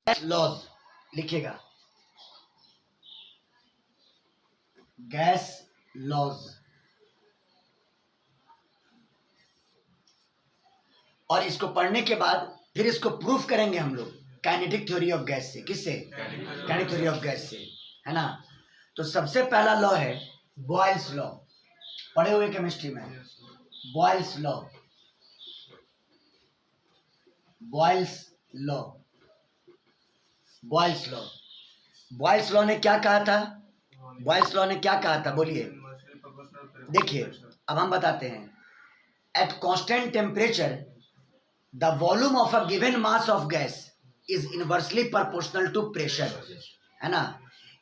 Laws लिखेगा, gas laws. और इसको पढ़ने के बाद फिर इसको प्रूफ करेंगे हम लोग काइनेटिक थ्योरी ऑफ गैस से। किससे? काइनेटिक थ्योरी ऑफ गैस से, है ना। तो सबसे पहला लॉ है बॉयल्स लॉ, पढ़े हुए केमिस्ट्री में, Boyle's law. Boyle's law, Boyle's law. Boyle's law ने क्या कहा था? बॉयल्स लॉ ने क्या कहा था बोलिए? देखिए अब हम बताते हैं। At constant temperature the volume of a given mass of gas is inversely proportional to pressure, है ना।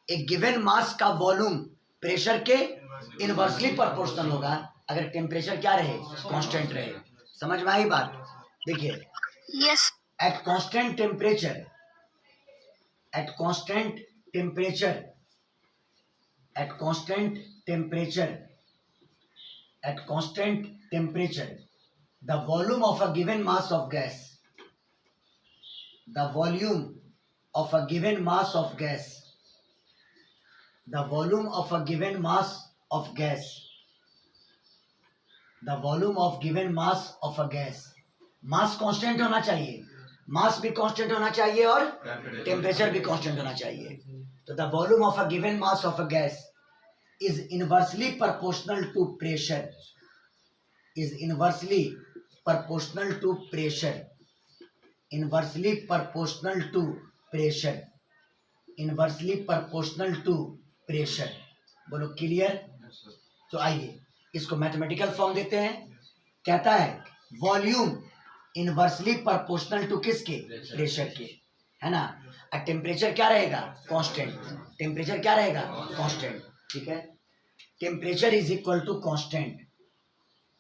एक गिवन मास का वॉल्यूम प्रेशर के इनवर्सली प्रोपोर्शनल होगा अगर टेम्परेचर क्या रहे? कांस्टेंट रहे। समझ में आई बात? देखिए yes. Eight constant temperature, at constant temperature, at constant temperature, at constant temperature the volume of a given mass of gas, the volume of a given mass of gas, the volume of a given mass of gas, the volume of given mass of a gas, mass constant होना चाहिए, मास भी constant होना चाहिए और temperature भी constant होना चाहिए। तो the volume of a given mass of a gas is inversely proportional to pressure, is inversely proportional to pressure, inversely proportional to pressure, inversely proportional to pressure. बोलो क्लियर? तो आइए इसको मैथमेटिकल फॉर्म देते हैं। कहता है वॉल्यूम इनवर्सली प्रोपोर्शनल टू किसके? Pressure के, है ना। और टेम्परेचर क्या रहेगा? कांस्टेंट। टेम्परेचर क्या रहेगा? कांस्टेंट, ठीक है। Temperature is equal to constant,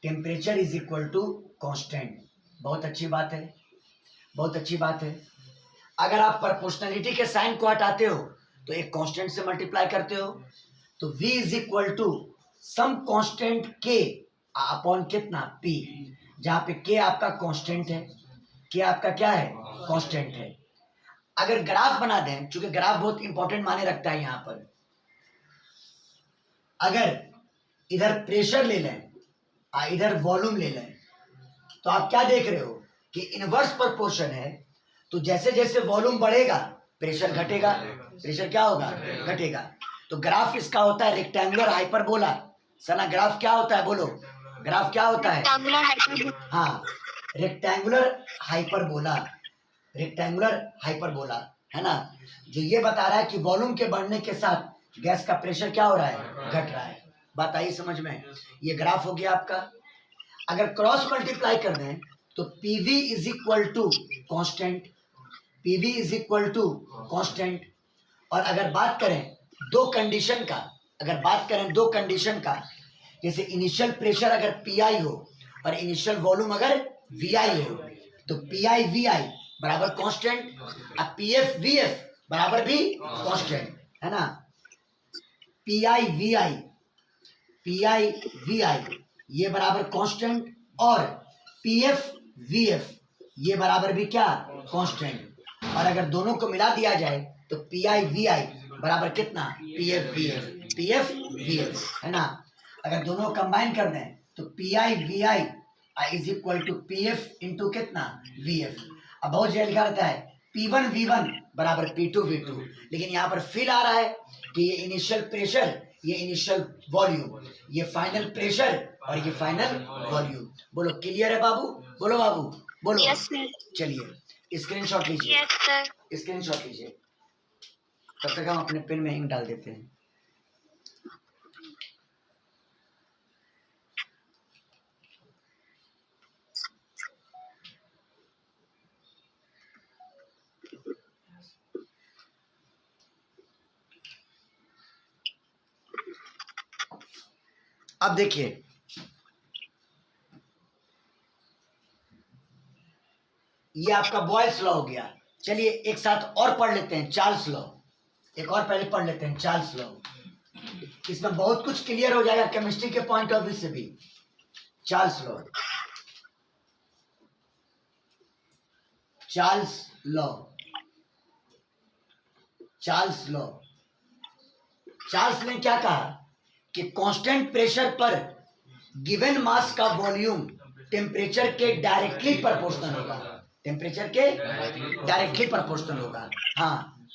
temperature is equal to constant. बहुत अच्छी बात है, बहुत अच्छी बात है। अगर आप प्रोपोर्शनलिटी के साइन को हटाते हो तो एक कांस्टेंट से मल्टीप्लाई करते हो, तो v is equal to some constant k upon कितना? p, जहां पे k आपका कांस्टेंट है, k आपका क्या है? कांस्टेंट है। अगर ग्राफ बना दें, चूंकि ग्राफ बहुत इंपॉर्टेंट माने रखता है यहां पर, अगर इधर प्रेशर ले लें और इधर वॉल्यूम ले लें, तो आप क्या देख रहे हो कि इनवर्स प्रोपोर्शन है। तो जैसे जैसे वॉल्यूम बढ़ेगा प्रेशर घटेगा, प्रेशर क्या होगा? घटेगा। तो ग्राफ इसका होता है रेक्टेंगुलर हाइपरबोला। सना ग्राफ क्या होता है? बोलो ग्राफ क्या होता है? हाँ, रेक्टेंगुलर हाइपरबोला, रेक्टेंगुलर हाइपरबोला, है ना। जो ये बता रहा है कि वॉल्यूम के बढ़ने के साथ गैस का प्रेशर क्या हो रहा है? घट रहा है। बात आई समझ में? ये ग्राफ हो गया आपका। अगर क्रॉस मल्टीप्लाई कर दें तो PV is equal to constant, PV is equal to constant. और अगर बात करें दो कंडीशन का, अगर बात करें दो कंडीशन का, जैसे इनिशियल प्रेशर अगर पीआई हो और इनिशियल वॉल्यूम अगर वीआई हो, तो पीआई वीआई बराबर कांस्टेंट और पीएफ वीएफ बराबर भी कांस्टेंट, है ना। पीआई वीआई, पीआई वीआई ये बराबर कांस्टेंट और पीएफ वीएफ ये बराबर भी क्या? कांस्टेंट। और अगर दोनों को मिला दिया जाए तो पीआई वीआई बराबर कितना? पीएफ वीएफ, पीएफ वीएफ, है ना। अगर दोनों कंबाइन कर दें तो PI VI is equal to PF into कितना? वीएफ। अब बहुत जगह लिखा रहता है P1 V1 बराबर P2 V2, लेकिन यहाँ पर फील आ रहा है कि ये इनिशियल प्रेशर, ये इनिशियल वॉल्यूम, ये फाइनल प्रेशर और ये फाइनल वॉल्यूम। बोलो क्लियर है बाबू? बोलो बाबू, बोलो। Yes sir. चलिए स्क्रीनशॉट लीजिए, यस सर। स्क्रीनशॉट लीजिए। तब तक हम अपने पेन में इंक डाल देते हैं। अब देखिए ये आपका बॉयल्स लॉ हो गया। चलिए एक साथ और पढ़ लेते हैं चार्ल्स लॉ, एक और पहले पढ़ लेते हैं चार्ल्स लॉ। इसमें बहुत कुछ क्लियर हो जाएगा केमिस्ट्री के पॉइंट ऑफ व्यू से भी। Charles law, Charles law, Charles law. Charles ने क्या कहा कि कांस्टेंट प्रेशर पर गिवन मास का वॉल्यूम टेम्परेचर के डायरेक्टली प्रोपोर्शनल होगा। टेम्परेचर के डायरेक्टली प्रोपोर्शनल होगा। हाँ,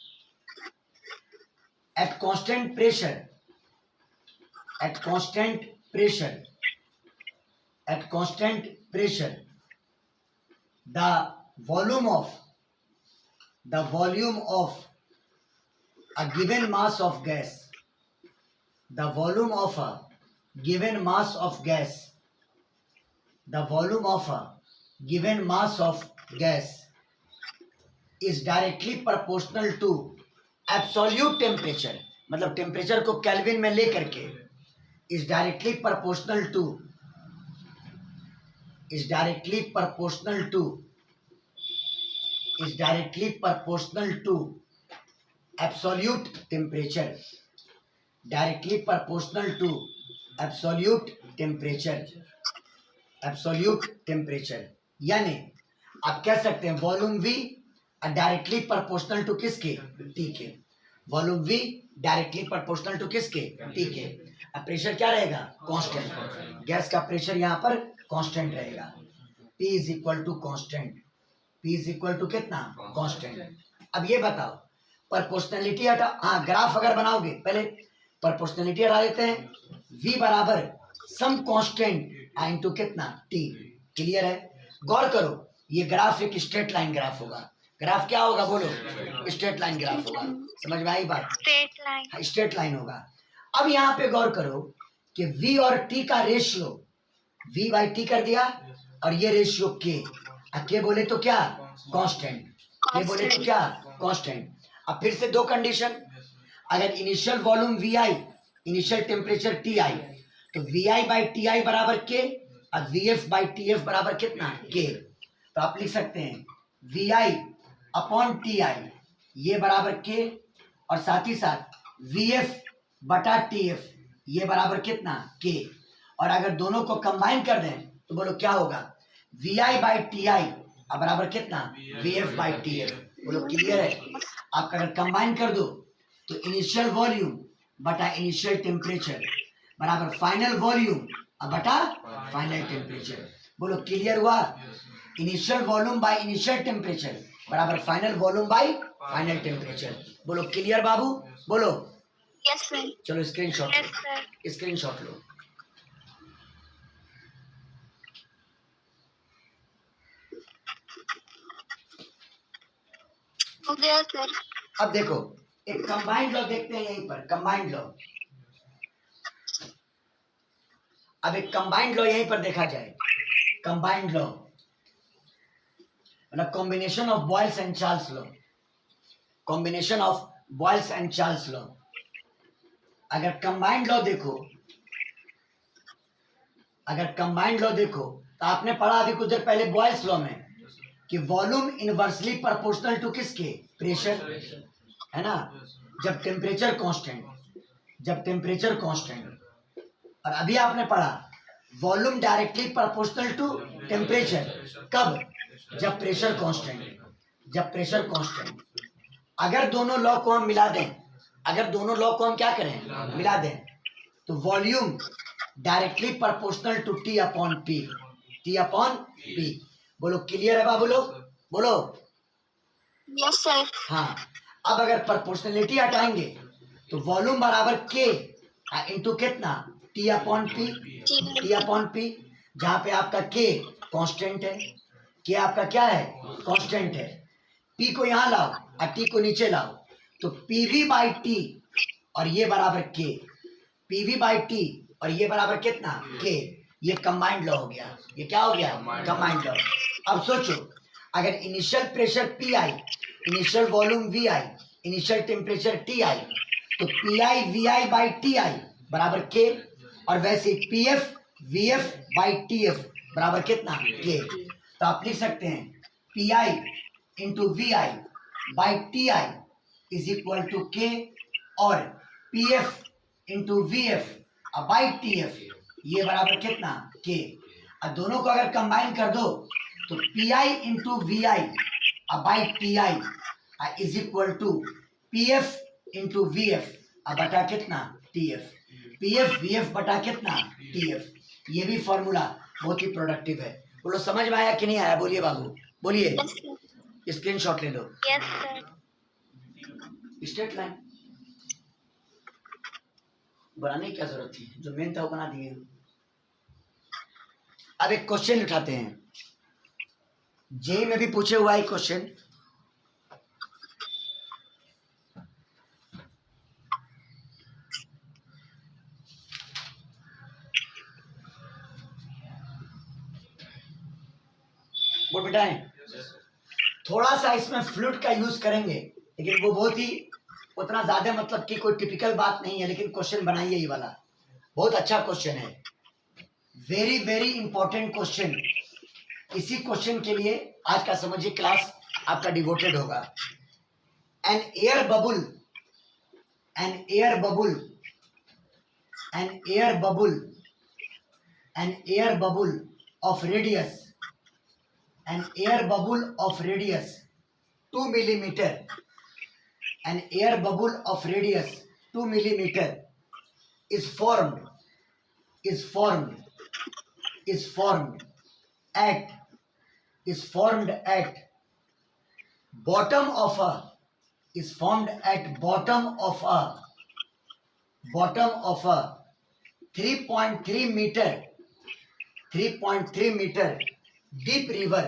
at constant pressure, at constant pressure, at constant pressure, the volume of a given mass of gas, the volume of a given mass of gas, the volume of a given mass of gas is directly proportional to absolute temperature, मतलब temperature को kelvin में लेकर के is directly proportional to absolute temperature, directly proportional to absolute temperature। यानी आप कह सकते हैं volume V directly proportional to किसके, T के। Volume V directly proportional to किसके, T के। अब प्रेशर क्या रहेगा, कांस्टेंट। गैस का प्रेशर यहाँ पर कांस्टेंट रहेगा। P is equal to constant, P is equal to कितना, कांस्टेंट। अब ये बताओ प्रोपोर्शनलिटी हटा, हाँ ग्राफ अगर बनाओगे पहले प्रोपोर्शनलिटी हटा देते हैं। V बराबर सम कांस्टेंट इनटू कितना, T। क्लियर है। गौर करो ये ग्राफ एक स्ट्रेट लाइन ग्राफ होगा। ग्राफ क्या होगा बोलो, स्ट्रेट लाइन ग्राफ होगा। समझ में आई बात, स्ट्रेट लाइन होगा। अब यहाँ पे गौर करो कि V और T का रेशियो V बाई T कर दिया और ये रेशियो K बोले तो क्या, कांस्टेंट। K बोले तो क्या, कांस्टेंट। अब फिर से दो कंडीशन, अगर initial volume VI, initial temperature TI, तो VI बाई TI बराबर K और VF बाई TF बराबर कितना, K। तो आप लिख सकते हैं VI अपॉन TI ये बराबर K और साथ ही साथ VF बटा TF ये बराबर कितना, K। और अगर दोनों को कंबाइन कर दें तो बोलो क्या होगा, VI बाई TI बराबर कितना, VF बाई TF। बोलो क्लियर है। आप अगर कंबाइन कर दो तो इनिशियल वॉल्यूम बटा इनिशियल टेम्परेचर बराबर फाइनल वॉल्यूम बटा फाइनल टेम्परेचर। बोलो क्लियर हुआ। Initial volume by initial temperature बराबर final volume by final temperature. बोलो क्लियर बाबू, बोलो। Yes sir. चलो स्क्रीनशॉट यस सर। स्क्रीनशॉट लो। हो गया सर। अब देखो एक कंबाइंड लॉ देखते हैं यहीं पर, कंबाइंड लॉ। अब एक कंबाइंड लॉ यहीं पर देखा जाए, कंबाइंड लॉ मतलब combination of Boyle's and Charles law, combination of Boyle's and Charles law. अगर कंबाइंड लॉ देखो, अगर कंबाइंड लॉ देखो तो आपने पढ़ा अभी कुछ देर पहले बॉयल्स लॉ में कि वॉल्यूम इनवर्सली प्रोपोर्शनल टू किसके, प्रेशर, है ना। जब टेम्परेचर कांस्टेंट, जब टेम्परेचर कांस्टेंट। और अभी आपने पढ़ा volume directly proportional to temperature, कब, जब प्रेशर कांस्टेंट, जब प्रेशर कांस्टेंट। अगर दोनों लॉ को हम मिला दें, अगर दोनों लॉ को हम क्या करें, मिला दें, तो volume directly proportional to T upon P, T upon P। बोलो क्लियर है बाबू लोग, बोलो। Yes sir. हाँ, अब अगर प्रोपोर्शनलिटी हटाएंगे तो वॉल्यूम बराबर K इंटू कितना, T upon P, T upon P। जहां पे आपका K कांस्टेंट है, K आपका क्या है, कांस्टेंट है। P को यहां लाओ और T को नीचे लाओ तो PV बाई T और ये बराबर K, PV बाई T और ये बराबर कितना, K। ये कंबाइंड लॉ हो गया। ये क्या हो गया, कंबाइंड लॉ। अब सोचो अगर initial pressure PI, initial volume VI, initial temperature TI, तो PI VI बाई TI बराबर K और वैसे PF VF बाई TF बराबर कितना, K। तो आप लिख सकते हैं PI into VI by TI is equal to K और PF into VF by TF ये बराबर कितना, K। अब दोनों को अगर कंबाइन कर दो तो PI into VI by TI is equal to PF into V F बटा कितना T F, P F V F बटा कितना टी एफ। ये भी फॉर्मूला बहुत ही प्रोडक्टिव है। बोलो समझ में आया कि नहीं आया? बोलिए बाबू बोलिए। Yes, sir. स्क्रीनशॉट ले लो। Yes, sir. स्ट्रेट लाइन बनाने की क्या जरूरत थी, जो मेन था वो बना दिए। अब एक क्वेश्चन उठाते हैं, जेई में भी पूछे हुआ है क्वेश्चन। वो बिठाएं, थोड़ा सा इसमें फ्लूइड का यूज करेंगे, लेकिन वो बहुत ही उतना ज्यादा मतलब कि कोई टिपिकल बात नहीं है, लेकिन क्वेश्चन बनाइए ये वाला, बहुत अच्छा क्वेश्चन है, वेरी वेरी इंपॉर्टेंट क्वेश्चन। इसी क्वेश्चन के लिए आज का समझिए क्लास आपका डिवोटेड होगा। An air bubble, an air bubble, an air bubble, an air bubble of radius, an air bubble of radius 2 millimeter, an air bubble of radius 2 millimeter is formed at bottom of a 3.3 meter deep river,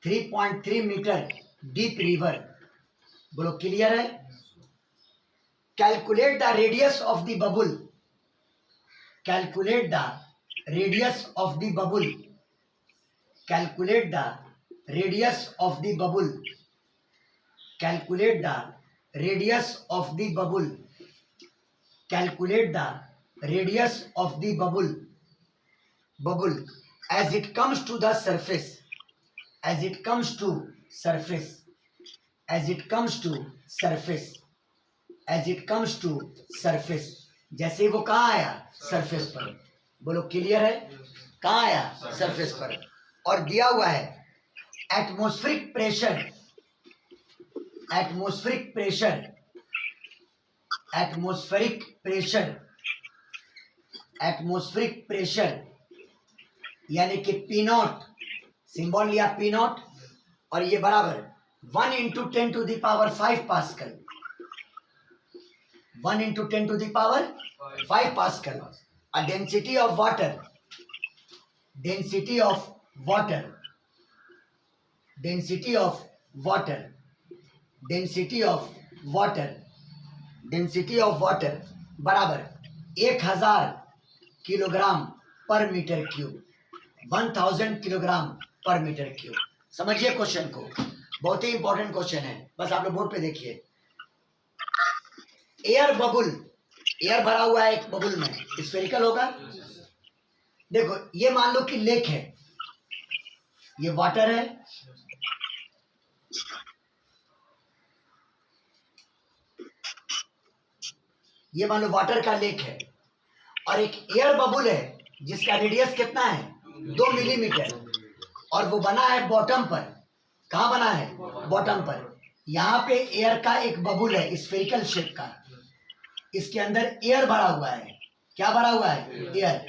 3.3 metre deep river. बोलो clear है? Calculate the radius of the bubble, calculate the radius of the bubble, calculate the radius of the bubble, calculate the radius of the bubble, calculate the radius of the bubble, bubble as it comes to the surface, as it comes to surface, as it comes to surface, as it comes to surface, जैसे वो कहाँ आया? Surface पर। बोलो clear है? कहाँ आया? Surface पर। और दिया हुआ है atmospheric pressure, atmospheric pressure, atmospheric pressure, atmospheric pressure यानी कि पी नॉट, सिंबल लिया पी नॉट, और ये बराबर 1 × 10⁵ pascal, 1 × 10⁵ pascal. A density of water, density of water, density of water, density of water, density of water बराबर 1000 kilogram पर metre cube, 1000 kilogram पर metre cube. समझिए क्वेश्चन को, बहुत ही इंपॉर्टेंट क्वेश्चन है, बस आप लोग बोर्ड पे देखिए। एयर बबुल, एयर भरा हुआ है एक बबुल में, स्फेरिकल होगा। देखो ये मान लो कि लेक है, ये वाटर है, ये मान लो वाटर का लेक है, और एक एयर बबुल है जिसका रेडियस कितना है? 2 मिलीमीटर, और वो बना है बॉटम पर। कहाँ बना है? बॉटम पर। यहाँ पे एयर का एक बबुल है स्फेरिकल शेप का, इसके अंदर एयर भरा हुआ है। क्या भरा हुआ है? एयर।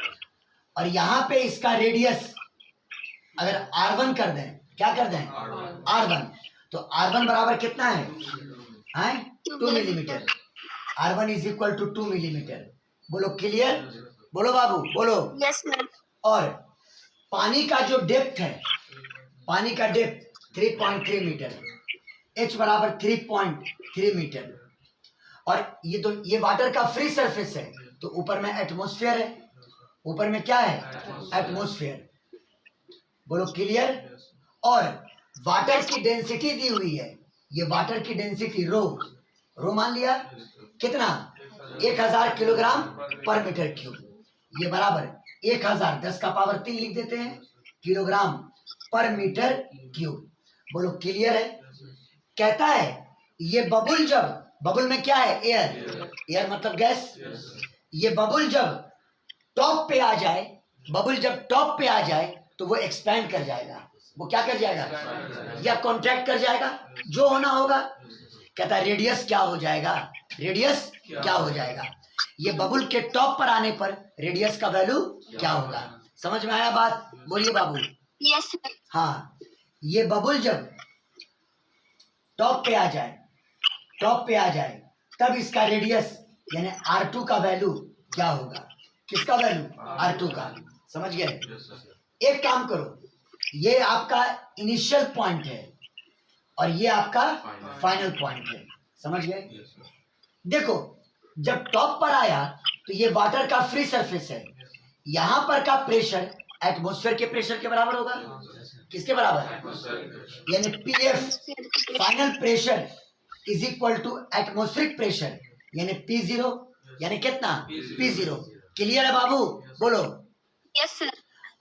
और यहाँ पे इसका रेडियस अगर R1 कर दें, क्या कर दें? R1, तो R1 बराबर कितना है? 2 millimetre. R1 is equal to 2 millimetre. बोलो क्लियर? बोलो बाबू बोलो। Yes, sir. और पानी का जो डेप्थ है, पानी का डेप्थ 3.3 मीटर, H बराबर 3.3 मीटर। और ये तो ये वाटर का फ्री सरफेस है, तो ऊपर में एटमॉस्फेयर है, ऊपर में क्या है? एटमॉस्फेयर। बोलो क्लियर? और वाटर की डेंसिटी दी हुई है, ये वाटर की डेंसिटी रो, रो मान लिया कितना? 1000 किलोग्राम पर मीटर क्यूब। ये बराबर 1000 10 का पावर 3 लिख देते हैं किलोग्राम पर मीटर क्यूब। बोलो क्लियर है? कहता है ये बबुल, जब बबुल में क्या है? एयर, एयर मतलब गैस। ये बबुल जब टॉप पे आ जाए, बबुल जब टॉप पे आ जाए तो वो एक्सपैंड कर जाएगा। वो क्या कर जाएगा? या कॉन्ट्रैक्ट कर जाएगा, जो होना होगा। कहता है रेडियस क्या हो जाएगा? रेडियस क्या हो जाएगा। ये बबुल के टॉप पर आने पर रेडियस का वैल्यू क्या होगा। समझ में आया बात? बोलिए बाबू। Yes, sir. हाँ, ये बबुल जब टॉप पे आ जाए तब इसका रेडियस यानी R2 का वैल्यू क्या होगा। किसका वैल्यू? R2 का। समझ गए? एक काम करो, ये आपका इनिशियल पॉइंट है और ये आपका फाइनल पॉइंट है। समझ गए? देखो, जब टॉप पर आया तो ये वाटर का फ्री सरफेस है। यहां पर का प्रेशर एटमॉस्फेयर के प्रेशर के बराबर होगा। किसके बराबर? यानी PF final pressure is equal to atmospheric pressure यानी P0 यानी कितना? P0। क्लियर है बाबू? बोलो। Yes, sir.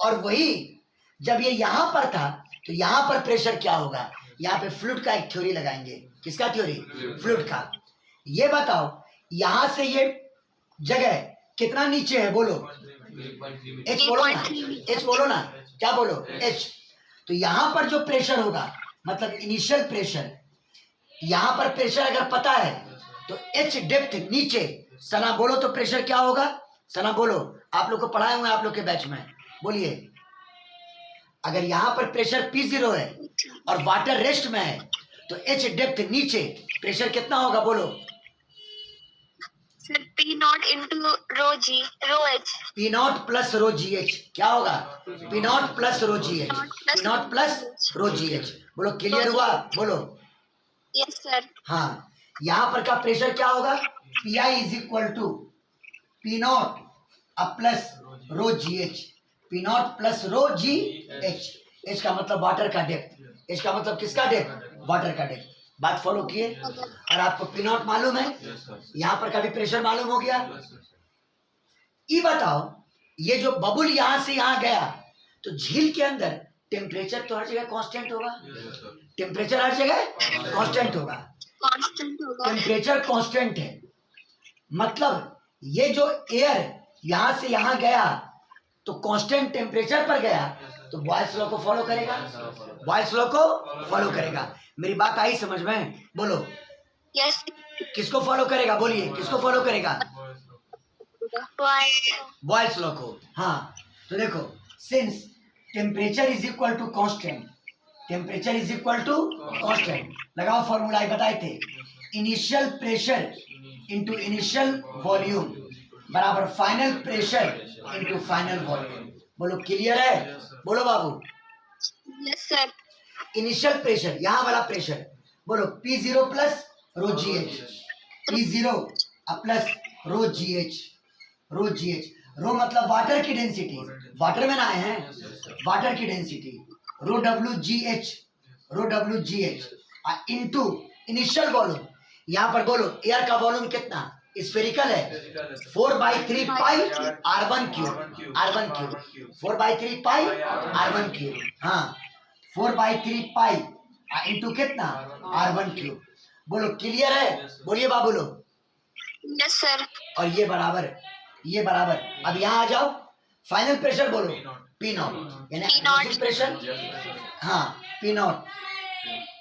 और वही जब ये यहां पर था तो यहां पर प्रेशर क्या होगा। यहाँ पे फ्लूइड का एक थ्योरी लगाएंगे। किसका थ्योरी? फ्लूइड का। ये बताओ, यहां से ये जगह कितना नीचे है? बोलो। H बोलो ना, H बोलो ना, क्या बोलो? H। तो यहां पर जो प्रेशर होगा मतलब इनिशियल प्रेशर, यहां पर प्रेशर अगर पता है तो H डेप्थ नीचे, सना बोलो तो प्रेशर क्या होगा? सना बोलो, आप लोग को पढ़ाए हुए आप लोग के बैच में, बोलिए। अगर यहां पर प्रेशर P0 है और वाटर रेस्ट में है तो H डेप्थ नीचे प्रेशर कितना होगा? बोलो। Sir, P naught into rho G, rho H. P naught plus rho जी एच क्या होगा? P नॉट प्लस रो जी H, P naught plus rho जी एच। बोलो, क्लियर हुआ? बोलो। Yes, sir. हाँ, यहां पर का प्रेशर क्या होगा? P I is equal to P naught plus rho ji H, P naught plus rho ji H. H का मतलब वाटर का डेप्थ। एच का मतलब किसका डेप्थ? वाटर का डेप्थ। बात फॉलो किए? और आपको P नॉट मालूम है, यहाँ पर का भी प्रेशर मालूम हो गया। ये बताओ, ये जो बबुल यहां से यहां गया तो झील के अंदर टेम्परेचर तो हर जगह कांस्टेंट होगा। टेम्परेचर हर जगह कांस्टेंट होगा। Constant होगा. टेम्परेचर कांस्टेंट है मतलब ये जो एयर यहां से यहां गया तो कांस्टेंट टेम्परेचर पर गया तो बॉयल्स लॉ को फॉलो करेगा। बॉयल्स लॉ को फॉलो करेगा। मेरी बात आई समझ में? बोलो। Yes. किसको फॉलो करेगा? बोलिए, किसको फॉलो करेगा? Why? बॉयल्स लॉ को। हाँ, तो देखो, since temperature is equal to constant, temperature is equal to constant, लगाओ फॉर्मूला बताए थे। Initial pressure into initial volume बराबर final pressure into final volume. बोलो, क्लियर है? बोलो बाबू। Yes, sir. इनिशियल प्रेशर यहाँ वाला प्रेशर, बोलो P0 प्लस रो जी एच, P0 प्लस रो जी एच, रो जी एच। रो मतलब वाटर की डेंसिटी, वाटर में ना आए हैं, वाटर की density, rho W G H, rho W G H into initial volume. यहाँ पर बोलो एयर का वॉल्यूम कितना? स्फेरिकल है, 4/3 पाई R1 क्यूब, R1 क्यूब, 4/3 पाई R1 क्यूब। हाँ, 4/3 पाई इंटू कितना? R1 cube. बोलो, क्लियर है? बोलिए बाबू लोग। Yes, sir. और ये बराबर, ये बराबर। अब यहाँ आ जाओ, फाइनल प्रेशर बोलो P नॉट यानी एटमॉस्फेरिक प्रेशर। हाँ, P नॉट।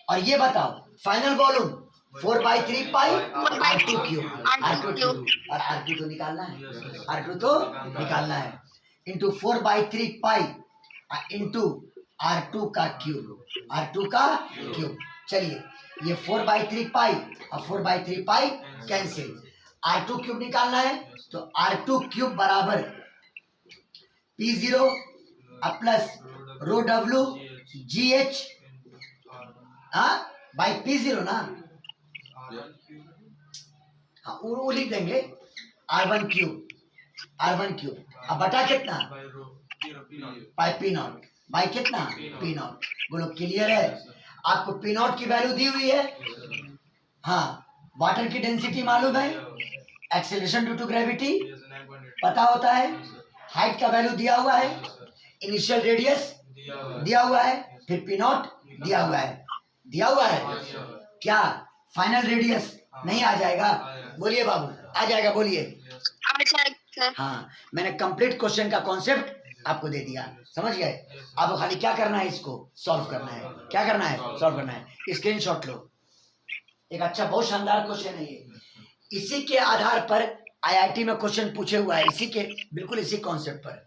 और ये बताओ फाइनल वॉल्यूम 4/3 पाई R2 क्यूब, R2 क्यूब। और R2 तो निकालना है, R2 तो निकालना है इंटू 4/3 पाई इंटू R2 का क्यूब, R2 का क्यूब। चलिए, ये 4/3 पाई और 4/3 पाई कैंसिल, R2 क्यूब निकालना है तो R2 क्यूब बराबर P0 plus row W G H by P0 ना। हाँ, वो लिख देंगे R1 क्यूब, R1 क्यूब। अब बटा कितना? बाई P नॉट, बाई कितना? P not. बोलो, क्लियर है? आपको P नॉट की वैल्यू दी हुई है। हाँ, वाटर की डेंसिटी मालूम है, एक्सेलरेशन ड्यू टू ग्रेविटी पता होता है, हाइट का वैल्यू दिया हुआ है, इनिशियल रेडियस दिया हुआ है, फिर P नॉट दिया हुआ है, दिया हुआ है। क्या फाइनल रेडियस नहीं आ जाएगा? बोलिए बाबू, आ जाएगा? बोलिए। sir. हाँ, मैंने कंप्लीट क्वेश्चन का कॉन्सेप्ट आपको दे दिया, समझ गए? अब खाली क्या करना है, इसको सॉल्व करना है। क्या करना है? सॉल्व करना है। स्क्रीनशॉट लो, एक अच्छा बहुत शानदार क्वेश्चन है ये। इसी के आधार पर आईआईटी में क्वेश्चन पूछे हुआ है, इसी के बिल्कुल इसी कॉन्सेप्ट पर।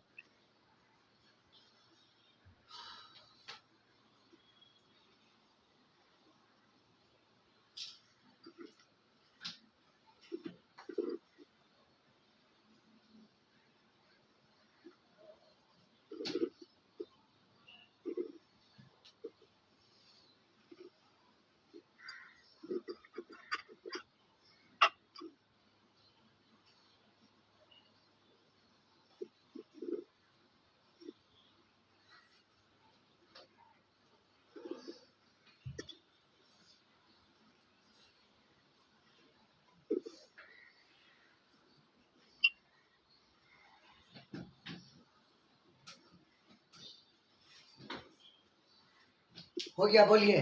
हो गया, बोलिए।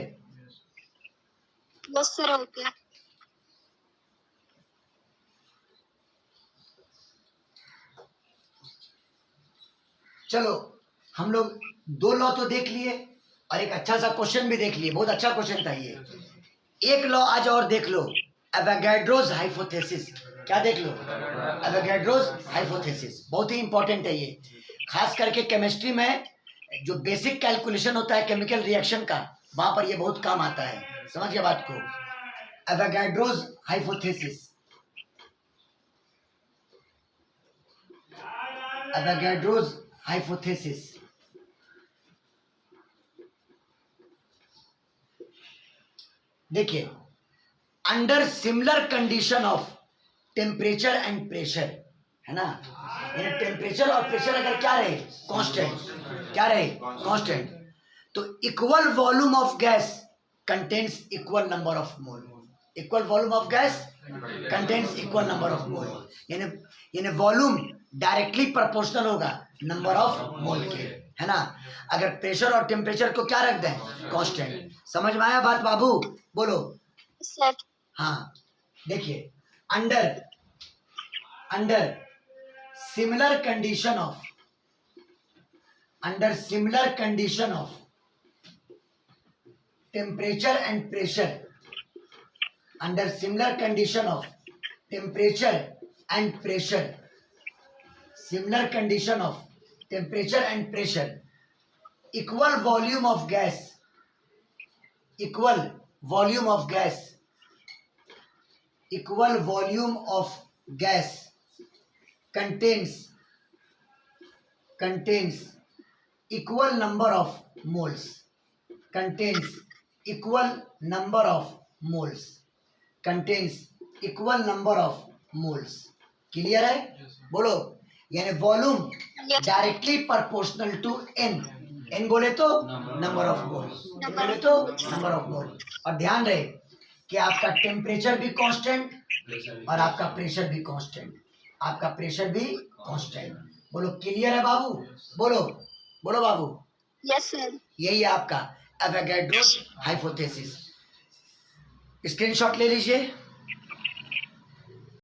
यस सर, हो गया। चलो, हम लोग 2 लॉ तो देख लिए और एक अच्छा सा क्वेश्चन भी देख लिए। बहुत अच्छा क्वेश्चन था ये। एक लॉ आज और देख लो, एवोगैड्रोस हाइपोथेसिस। क्या देख लो? एवोगैड्रोस हाइपोथेसिस बहुत ही इंपॉर्टेंट है ये, खास करके केमिस्ट्री में जो बेसिक कैलकुलेशन होता है केमिकल रिएक्शन का, वहां पर ये बहुत काम आता है। समझिए बात को। Avogadro's hypothesis, Avogadro's hypothesis. देखिए, under similar condition of temperature and pressure, है ना, यानी टेम्परेचर और प्रेशर अगर क्या रहे? कांस्टेंट। क्या रहे? कांस्टेंट। तो equal volume of gas contains equal number of mole. Equal volume of gas contains equal number of mole, यानी वॉल्यूम डायरेक्टली प्रोपोर्शनल होगा नंबर ऑफ मोल के, है ना। अगर प्रेशर और टेम्परेचर को क्या रख दें? कांस्टेंट। समझ में आया बात बाबू? बोलो। सर, हाँ, देखिए, under similar condition of temperature and pressure, under similar condition of temperature and pressure, similar condition of temperature and pressure, equal volume of gas, equal volume of gas contains equal number of moles, contains equal number of moles, contains equal number of moles। Clear है? बोलो। यानी volume directly proportional to N. N बोले तो number of mole, N बोले तो number of mole. और ध्यान रहे कि आपका टेम्परेचर भी कांस्टेंट और आपका प्रेशर भी कांस्टेंट, आपका प्रेशर भी कांस्टेंट। बोलो, क्लियर है बाबू? बोलो, बोलो बाबू। Yes sir. यही है आपका एवोगैड्रो हाइपोथेसिस। स्क्रीनशॉट ले लीजिए।